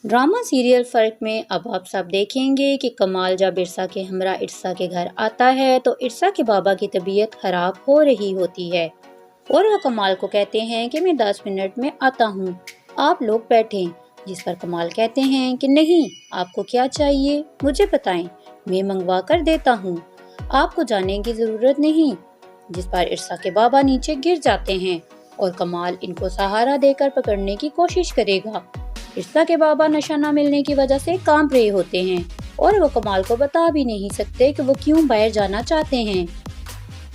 Drama serial फ़र्क में अब आप सब देखेंगे कि कमाल जब इरसा के हमरा इरसा के घर आता है तो इरसा के बाबा की तबीयत ख़राब हो रही होती है और वो कमाल को कहते हैं कि मैं 10 मिनट में आता हूँ, आप लोग बैठें। जिस पर कमाल कहते हैं कि नहीं, आपको क्या चाहिए मुझे बताएं, मैं मंगवा कर देता हूँ, आपको जाने की ज़रूरत नहीं। जिस पर इरसा के बाबा नीचे गिर जाते हैं और कमाल इनको सहारा देकर पकड़ने की कोशिश करेगा। इरसा के बाबा नशा न मिलने की वजह से कांप रहे होते हैं और वो कमाल को बता भी नहीं सकते कि वो क्यों बाहर जाना चाहते हैं।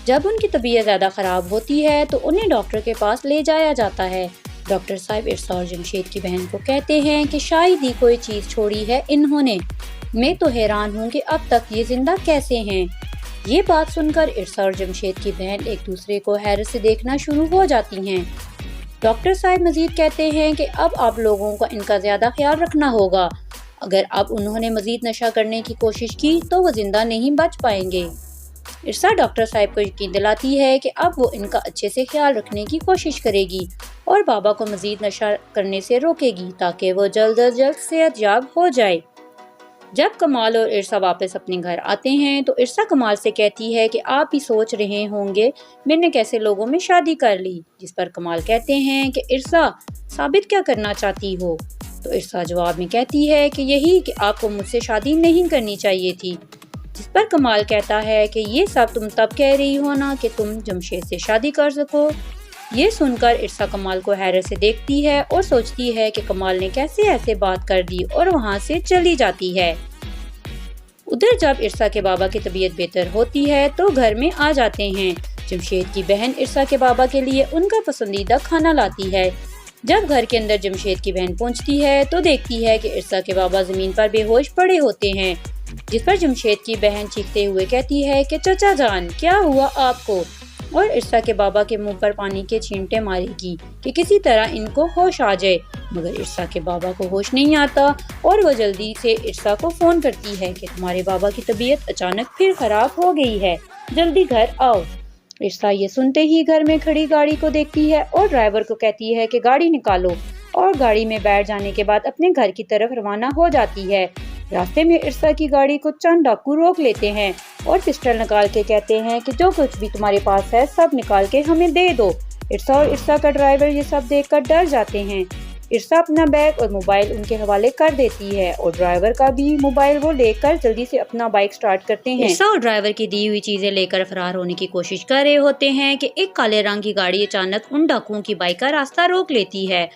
जब उनकी तबीयत ज़्यादा ख़राब होती है तो उन्हें डॉक्टर के पास ले जाया जाता है। डॉक्टर साहब इरसा और जमशेद की बहन को कहते हैं कि शायद ही कोई चीज़ छोड़ी है इन्होंने, मैं तो हैरान हूँ कि अब तक ये जिंदा कैसे हैं। ये बात सुनकर इरसा और जमशेद की बहन एक दूसरे को हैरत से देखना शुरू हो जाती हैं। डॉक्टर साहब मजीद कहते हैं कि अब आप लोगों को इनका ज़्यादा ख्याल रखना होगा, अगर अब उन्होंने मजीद नशा करने की कोशिश की तो वो जिंदा नहीं बच पाएंगे। इरसा डॉक्टर साहब को यकीन दिलाती है कि अब वो इनका अच्छे से ख्याल रखने की कोशिश करेगी और बाबा को मजीद नशा करने से रोकेगी ताकि वो जल्द अज जल्द सेहतयाब हो जाए। जब कमाल और इरसा वापस अपने घर आते हैं तो इरसा कमाल से कहती है कि आप भी सोच रहे होंगे मैंने कैसे लोगों में शादी कर ली। जिस पर कमाल कहते हैं कि इरसा, साबित क्या करना चाहती हो। तो इरसा जवाब में कहती है कि यही कि आपको मुझसे शादी नहीं करनी चाहिए थी। जिस पर कमाल कहता है कि ये सब तुम तब कह रही हो ना कि तुम जमशेद से शादी कर सको। ये सुनकर इरसा कमाल को हैरत से देखती है और सोचती है कि कमाल ने कैसे ऐसे बात कर दी और वहाँ से चली जाती है। उधर जब इरसा के बाबा की तबीयत बेहतर होती है तो घर में आ जाते हैं। जमशेद की बहन इरसा के बाबा के लिए उनका पसंदीदा खाना लाती है। जब घर के अंदर जमशेद की बहन पहुँचती है तो देखती है कि इरसा के बाबा जमीन पर बेहोश पड़े होते हैं। जिस पर जमशेद की बहन चीखते हुए कहती है कि चचा जान, क्या हुआ आपको, और इरसा के बाबा के मुंह पर पानी के छींटे मारेगी कि किसी तरह इनको होश आ जाए। मगर इरसा के बाबा को होश नहीं आता और वो जल्दी से इरसा को फोन करती है कि तुम्हारे बाबा की तबीयत अचानक फिर खराब हो गई है, जल्दी घर आओ। इरसा ये सुनते ही घर में खड़ी गाड़ी को देखती है और ड्राइवर को कहती है कि गाड़ी निकालो, और गाड़ी में बैठ जाने के बाद अपने घर की तरफ रवाना हो जाती है। रास्ते में इरसा की गाड़ी को चंद डाकू रोक लेते हैं और पिस्टल निकाल के कहते हैं कि जो कुछ भी तुम्हारे पास है सब निकाल के हमें दे दो। इरसा और इरसा का ड्राइवर ये सब देखकर डर जाते हैं। इरसा अपना बैग और मोबाइल उनके हवाले कर देती है और ड्राइवर का भी मोबाइल वो लेकर जल्दी से अपना बाइक स्टार्ट करते हैं। इरसा और ड्राइवर की दी हुई चीजें लेकर फरार होने की कोशिश कर रहे होते हैं कि एक काले रंग की गाड़ी अचानक उन डाकुओं की बाइक का रास्ता रोक लेती है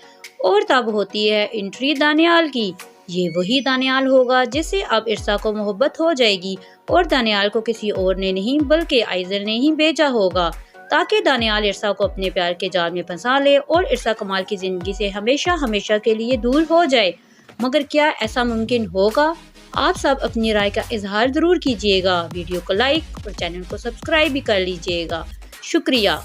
और तब होती है एंट्री दानियाल की। ये वही दानियाल होगा जिससे अब इरसा को मोहब्बत हो जाएगी और दानियाल को किसी और ने नहीं बल्कि आइजल ने ही भेजा होगा ताकि दानियाल इरसा को अपने प्यार के जाल में फंसा ले और इरसा कमाल की जिंदगी से हमेशा हमेशा के लिए दूर हो जाए। मगर क्या ऐसा मुमकिन होगा? आप सब अपनी राय का इजहार जरूर कीजिएगा। वीडियो को लाइक और चैनल को सब्सक्राइब भी कर लीजिएगा। शुक्रिया।